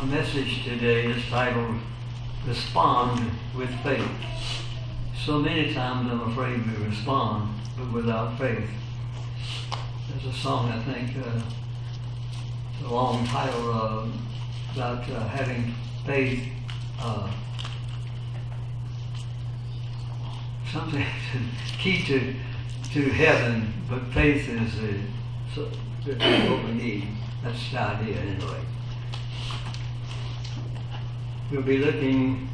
A message today is titled, Respond with Faith. So many times I'm afraid we respond, but without faith. There's a song, I think, it's a long title about having faith, something key to heaven, but faith is what we need. That's the idea anyway. We'll be looking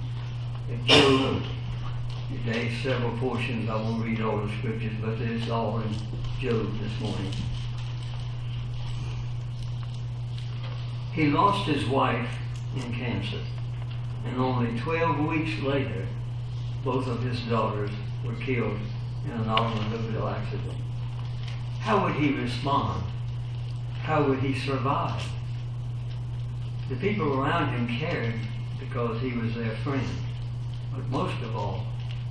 at Job today, several portions. I won't read all the scriptures, but it's all in Job this morning. He lost his wife in cancer, and only 12 weeks later, both of his daughters were killed in an automobile accident. How would he respond? How would he survive? The people around him cared because he was their friend, but most of all,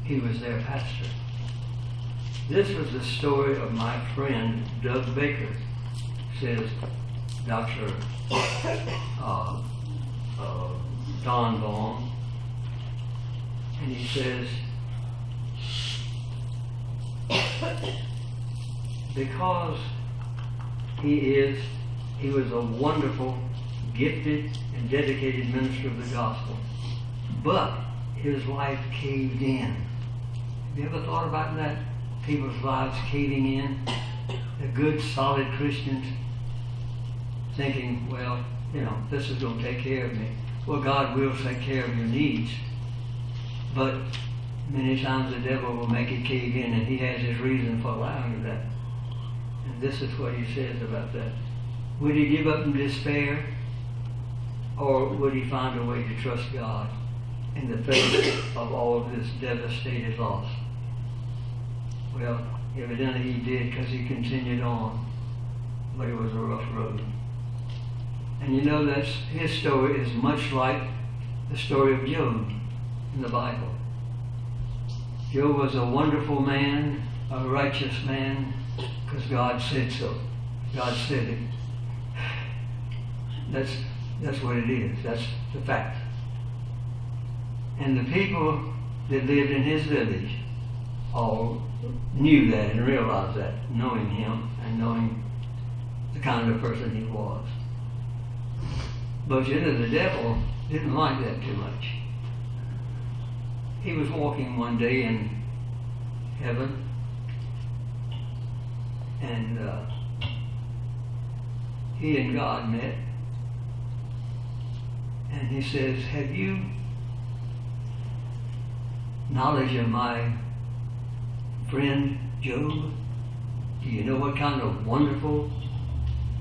he was their pastor. This was the story of my friend Doug Baker, says Dr. Don Vaughn, and he says, because he was a wonderful, gifted, and dedicated minister of the gospel, but his life caved in. Have you ever thought about that? People's lives caving in? They're good, solid Christians, thinking, well, this is going to take care of me. Well, God will take care of your needs, but many times the devil will make it cave in, and he has his reason for allowing that. And this is what he says about that. Would he give up in despair, or would he find a way to trust God in the face of all of this devastated loss? Well, evidently he did, because he continued on, but it was a rough road. And his story is much like the story of Job in the Bible. Job was a wonderful man, a righteous man, because God said so. God said it. That's what it is. That's the fact. And the people that lived in his village all knew that and realized that, knowing him and knowing the kind of person he was. But the devil didn't like that too much. He was walking one day in heaven, and he and God met, and he says, have you knowledge of my friend Job? Do you know what kind of wonderful,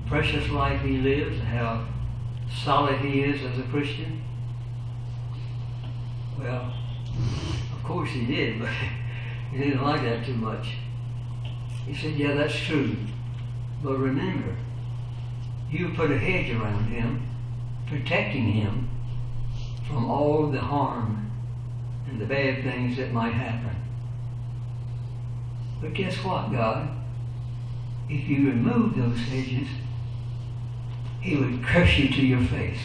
precious life he lives, how solid he is as a Christian? Well, of course he did, but he didn't like that too much. He said, yeah, that's true, but remember, you put a hedge around him, protecting him from all the harm and the bad things that might happen. But guess what, God? If you remove those hedges, he would curse you to your face.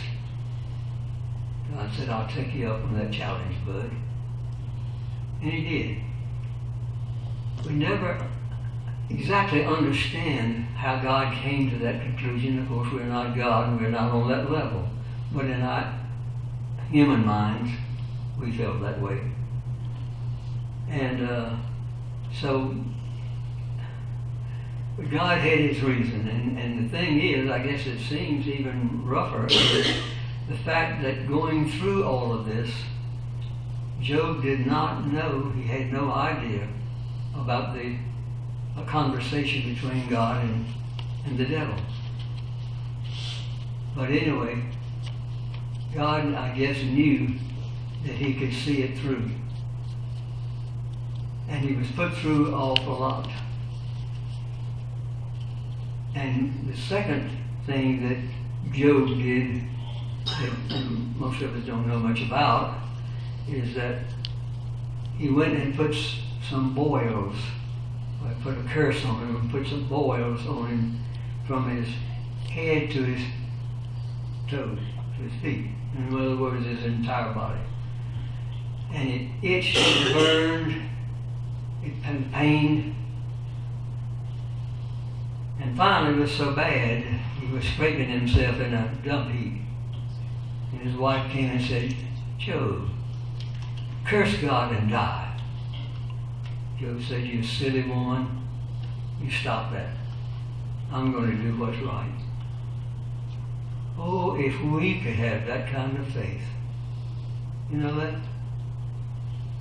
God said, I'll take you up on that challenge, bud. And he did. We never exactly understand how God came to that conclusion. Of course, we're not God and we're not on that level. But in our human minds, we felt that way. And so God had his reason. And the thing is, I guess it seems even rougher, is the fact that going through all of this, Job did not know, he had no idea about a conversation between God and the devil. But anyway, God, I guess, knew that he could see it through. And he was put through an awful lot. And the second thing that Job did, that most of us don't know much about, is that he went and put some boils, put a curse on him, and put some boils on him from his head to his toes, his feet. In other words, his entire body. And it itched and burned, it pained. And finally it was so bad, he was scraping himself in a dump heap. And his wife came and said, "Job, curse God and die." Job said, "You silly woman, you stop that. I'm going to do what's right." Oh, if we could have that kind of faith. You know that?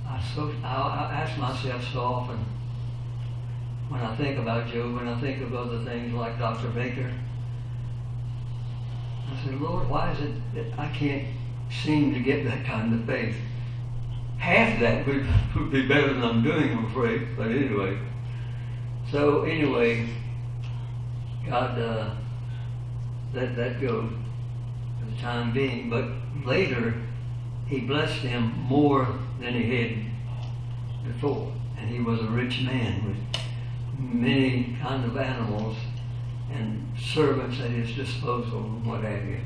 I ask myself so often, when I think about Job, when I think of other things like Dr. Baker, I say, Lord, why is it that I can't seem to get that kind of faith? Half that would be better than I'm doing, I'm afraid. But anyway. So anyway, God let that go for the time being. But later, he blessed him more than he had before. And he was a rich man with many kinds of animals and servants at his disposal and what have you.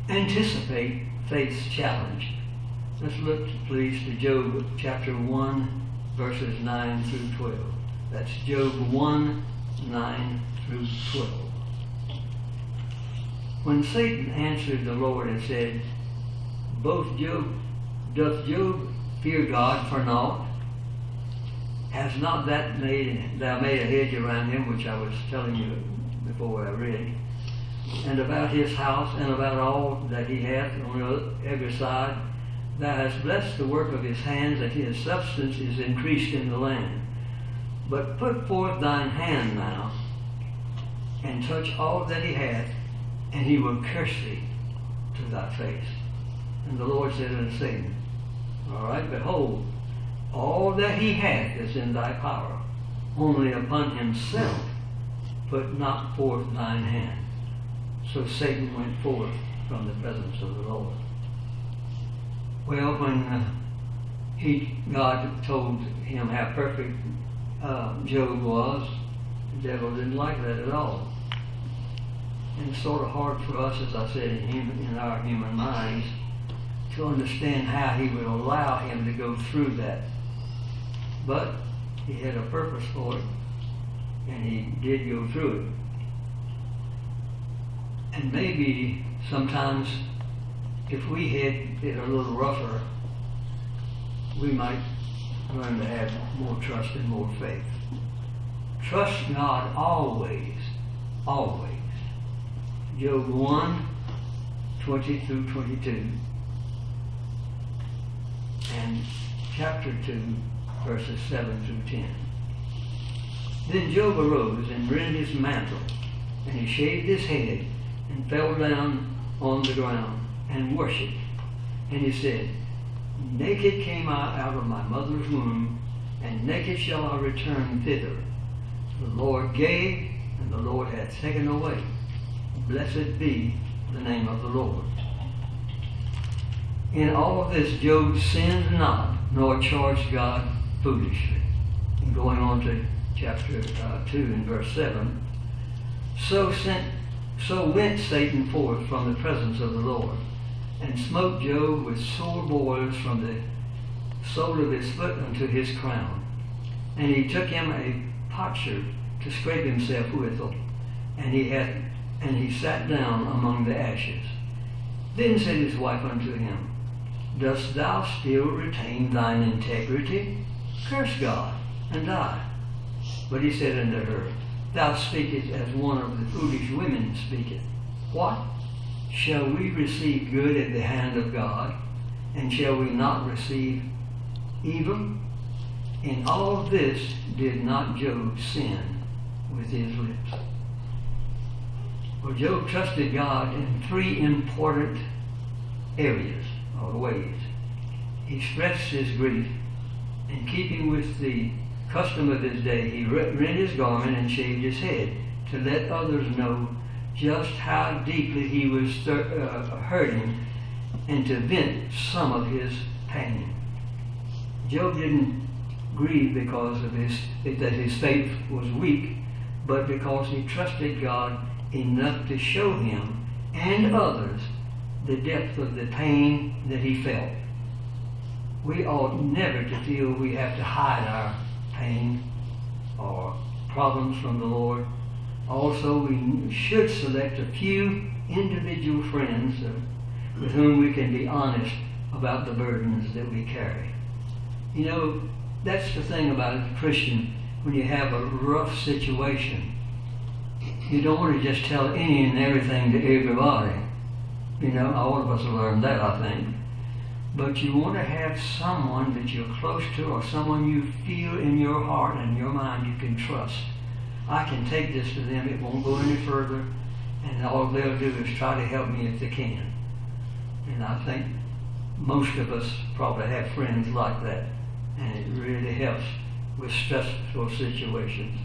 Anticipate faith's challenge. Let's look, please, to Job chapter 1, verses 9 through 12. That's Job 1, 9 through 12. When Satan answered the Lord and said, doth Job fear God for naught? Has not thou made a hedge around him, which I was telling you before I read, and about his house, and about all that he hath on every side? Thou hast blessed the work of his hands, and his substance is increased in the land. But put forth thine hand now, and touch all that he hath, and he will curse thee to thy face. And the Lord said unto Satan, all right, behold, all that he hath is in thy power. Only upon himself put not forth thine hand. So Satan went forth from the presence of the Lord. Well, when God told him how perfect Job was, the devil didn't like that at all. And it's sort of hard for us, as I said, in our human minds, to understand how he would allow him to go through that. But he had a purpose for it, and he did go through it. And maybe sometimes if we had it a little rougher, we might learn to have more trust and more faith. Trust God always, always. Job 1, 20 through 22. And chapter 2, verses 7 through 10. Then Job arose and rent his mantle, and he shaved his head, and fell down on the ground, and worshipped. And he said, naked came I out of my mother's womb, and naked shall I return thither. The Lord gave, and the Lord hath taken away. Blessed be the name of the Lord. In all of this, Job sinned not, nor charged God foolishly. And going on to chapter 2 and verse 7, so went Satan forth from the presence of the Lord, and smote Job with sore boils from the sole of his foot unto his crown. And he took him a potsherd to scrape himself withal, and he sat down among the ashes. Then said his wife unto him, dost thou still retain thine integrity? Curse God, and die. But he said unto her, thou speakest as one of the foolish women speaketh. What? Shall we receive good at the hand of God, and shall we not receive evil? In all this did not Job sin with his lips. Well, Job trusted God in three important areas or ways. He expressed his grief. In keeping with the custom of his day, he rent his garment and shaved his head to let others know just how deeply he was hurting, and to vent some of his pain. Job didn't grieve because of that his faith was weak, but because he trusted God enough to show him and others the depth of the pain that he felt. We ought never to feel we have to hide our pain or problems from the Lord. Also, we should select a few individual friends with whom we can be honest about the burdens that we carry. You know, that's the thing about a Christian. When you have a rough situation, you don't want to just tell any and everything to everybody. You know, all of us have learned that, I think. But you want to have someone that you're close to, or someone you feel in your heart and your mind you can trust. I can take this to them, it won't go any further, and all they'll do is try to help me if they can. And I think most of us probably have friends like that, and it really helps with stressful situations.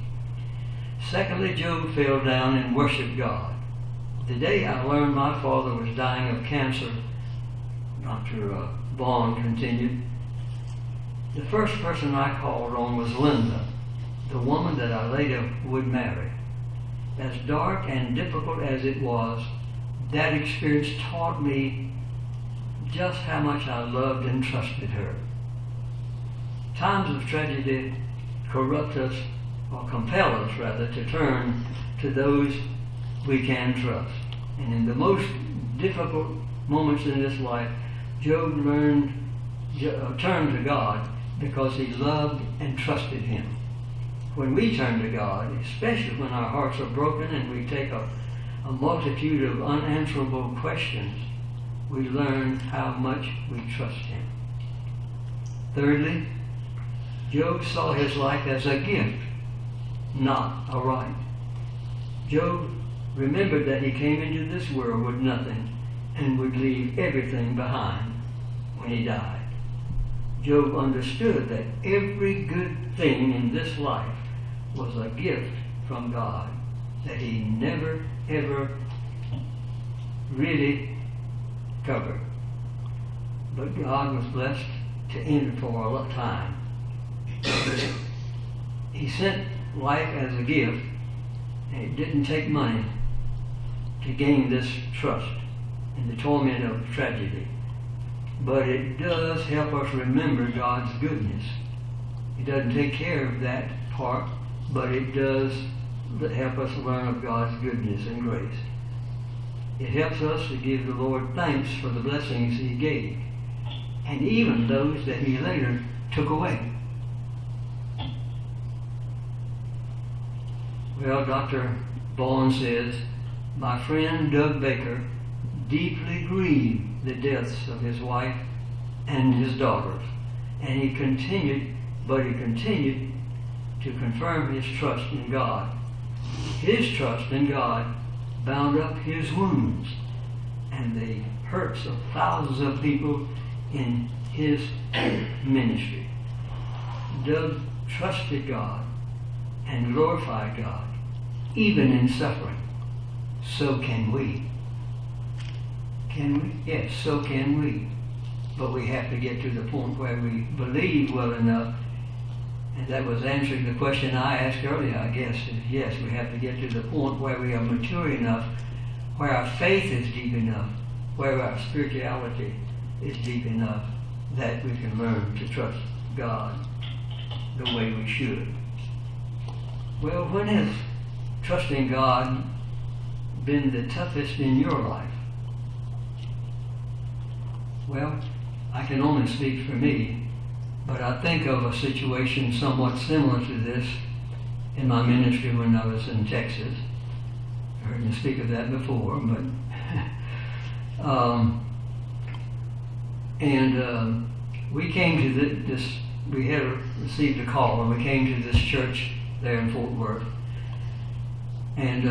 Secondly, Job fell down and worshiped God. The day I learned my father was dying of cancer, Dr. Bond continued, the first person I called on was Linda, the woman that I later would marry. As dark and difficult as it was, that experience taught me just how much I loved and trusted her. Times of tragedy corrupt us, or compel us rather, to turn to those we can trust. And in the most difficult moments in this life, Job turned to God because he loved and trusted him. When we turn to God, especially when our hearts are broken and we take a multitude of unanswerable questions, we learn how much we trust him. Thirdly, Job saw his life as a gift, not a right. Job remembered that he came into this world with nothing and would leave everything behind when he died. Job understood that every good thing in this life was a gift from God that he never, ever really covered. But God was blessed to end it for a long time. He sent life as a gift, and it didn't take money to gain this trust in the torment of tragedy. But it does help us remember God's goodness. It doesn't take care of that part, but it does help us learn of God's goodness and grace. It helps us to give the Lord thanks for the blessings he gave, and even those that he later took away. Well, Dr. Bond says, my friend Doug Baker deeply grieved the deaths of his wife and his daughters, and he continued to confirm his trust in God. His trust in God bound up his wounds and the hurts of thousands of people in his ministry. Doug trusted God and glorified God, even in suffering. So can we. Can we? Yes, so can we. But we have to get to the point where we believe well enough, and that was answering the question I asked earlier, I guess. Yes, we have to get to the point where we are mature enough, where our faith is deep enough, where our spirituality is deep enough that we can learn to trust God the way we should. Well, when has trusting God been the toughest in your life? Well, I can only speak for me, but I think of a situation somewhat similar to this in my ministry when I was in Texas. I heard me speak of that before, but we came to this, we had received a call, and we came to this church there in Fort Worth. And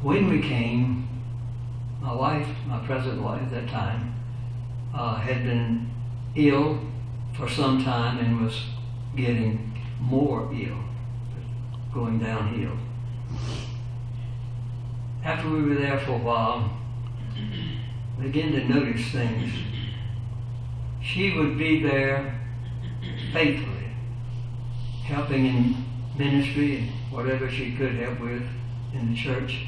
when we came, my wife, my present wife at that time, had been ill for some time and was getting more ill, going downhill. After we were there for a while, we began to notice things. She would be there faithfully, helping in ministry and whatever she could help with in the church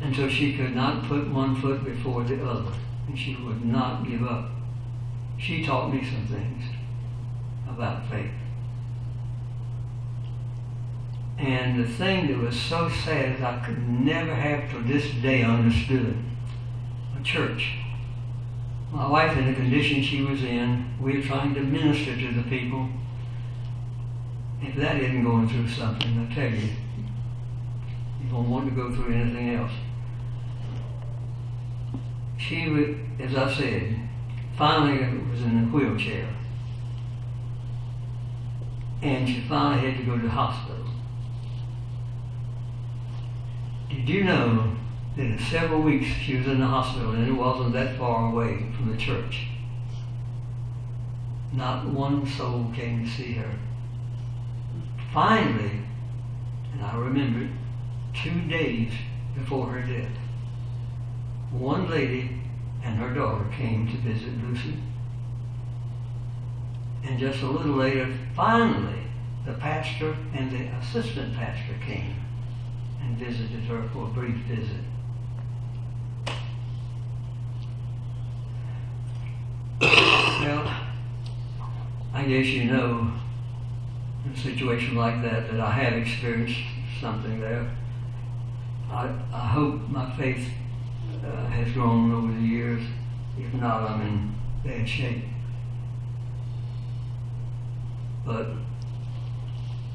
until she could not put one foot before the other, and she would not give up. She taught me some things about faith. And the thing that was so sad is I could never have to this day understood a church. My wife, in the condition she was in, we were trying to minister to the people. If that isn't going through something, I tell you, you don't want to go through anything else. She was, as I said, finally was in a wheelchair. And she finally had to go to the hospital. Did you know that in several weeks she was in the hospital and it wasn't that far away from the church? Not one soul came to see her. Finally, and I remember it, 2 days before her death, one lady and her daughter came to visit Lucy. And just a little later, finally, the pastor and the assistant pastor came and visited her for a brief visit. Well, I guess you know, in a situation like that I have experienced something there. I hope my faith has grown over the years. If not, I'm in bad shape. But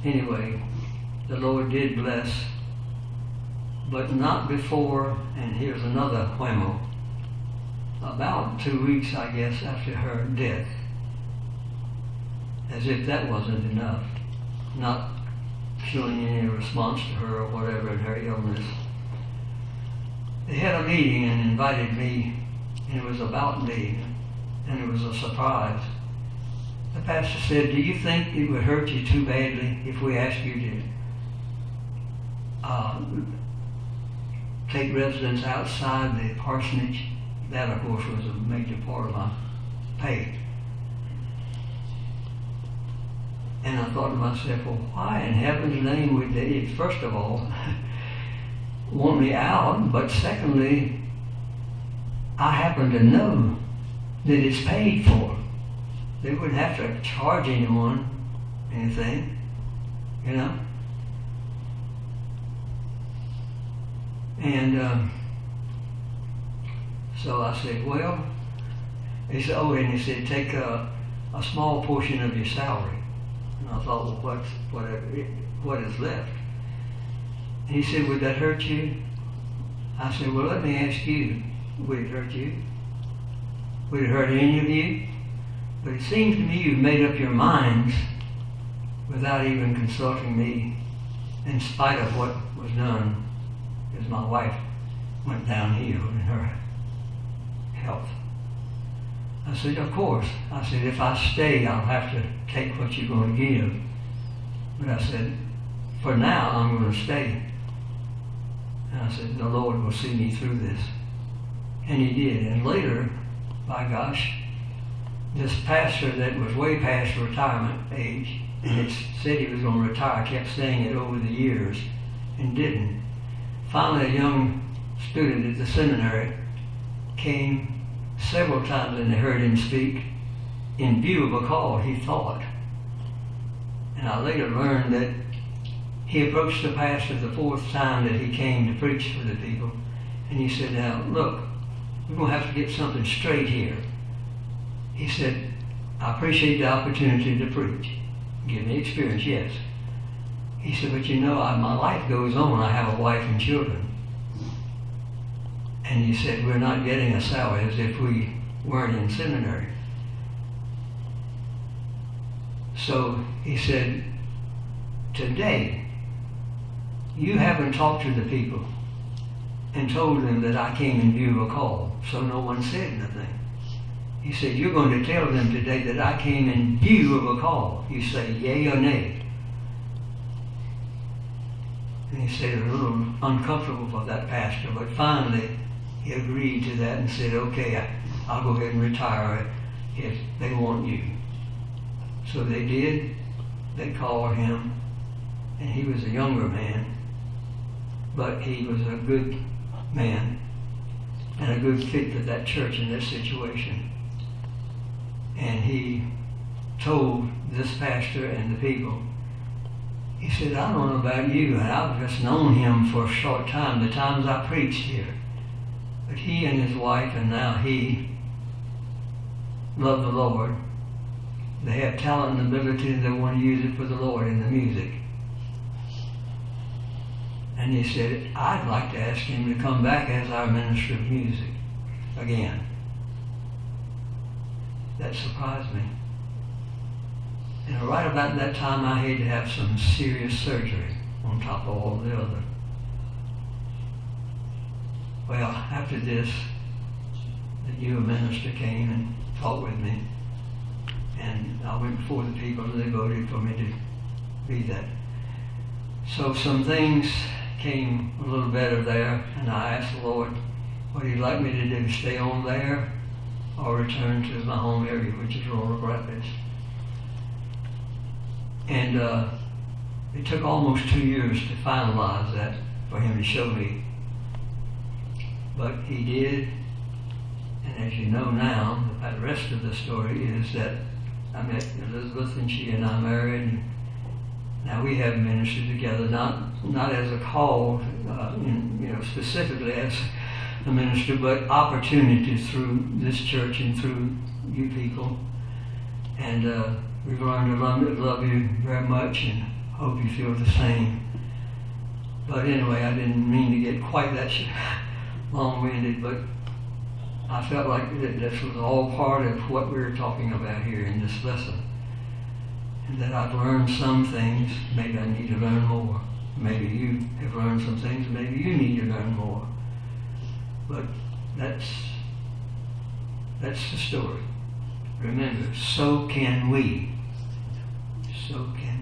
anyway, the Lord did bless, but not before, and here's another whammo, about 2 weeks, I guess, after her death. As if that wasn't enough, not showing any response to her or whatever in her illness. They had a meeting and invited me, and it was about me, and it was a surprise. The pastor said, "Do you think it would hurt you too badly if we asked you to take residence outside the parsonage?" That, of course, was a major part of my pay. And I thought to myself, well, why in heaven's name would they, first of all, want me out, but secondly, I happen to know that it's paid for. They wouldn't have to charge anyone anything, you know. And so I said, well, he said, oh, and he said, take a small portion of your salary. And I thought, well, what is left? And he said, would that hurt you? I said, well, let me ask you, would it hurt you? Would it hurt any of you? But it seems to me you've made up your minds without even consulting me, in spite of what was done, because my wife went downhill in her health. I said, of course. I said, if I stay, I'll have to take what you're going to give. But I said, for now, I'm going to stay. And I said, the Lord will see me through this. And he did. And later, by gosh, this pastor that was way past retirement age, and it said he was going to retire, kept saying it over the years, and didn't. Finally, a young student at the seminary came several times, and they heard him speak in view of a call, he thought. And I later learned that he approached the pastor the 4th time that he came to preach for the people, and he said, now, look, we're going to have to get something straight here. He said, I appreciate the opportunity to preach. Give me experience, yes. He said, but you know, my life goes on. I have a wife and children. And he said, we're not getting a salary as if we weren't in seminary. So he said, today, you haven't talked to the people and told them that I came in view of a call, so no one said anything. He said, you're going to tell them today that I came in view of a call. You say yea or nay. And he said, a little uncomfortable for that pastor, but finally he agreed to that and said, okay, I'll go ahead and retire if they want you. So they did. They called him, and he was a younger man, but he was a good man and a good fit for that church in this situation. And he told this pastor and the people, he said, I don't know about you, and I've just known him for a short time, the times I preached here. But he and his wife, and now he, love the Lord. They have talent and ability, and they want to use it for the Lord in the music. And he said, I'd like to ask him to come back as our minister of music again. That surprised me. And right about that time, I had to have some serious surgery on top of all the other. Well, after this, the new minister came and talked with me. And I went before the people, and they voted for me to be that. So some things came a little better there, and I asked the Lord, what He'd like me to do, stay on there or return to my home area, which is Roanoke Rapids. And it took almost 2 years to finalize that for Him to show me. But He did, and as you know now, the rest of the story is that I met Elizabeth, and she and I married. And now we have ministered together, not as a call, specifically as a minister, but opportunities through this church and through you people. And we've learned to love you very much, and hope you feel the same. But anyway, I didn't mean to get quite that long-winded, but I felt like this was all part of what we were talking about here in this lesson. And that I've learned some things, maybe I need to learn more. Maybe you have learned some things, maybe you need to learn more. But that's the story. Remember, so can we. So can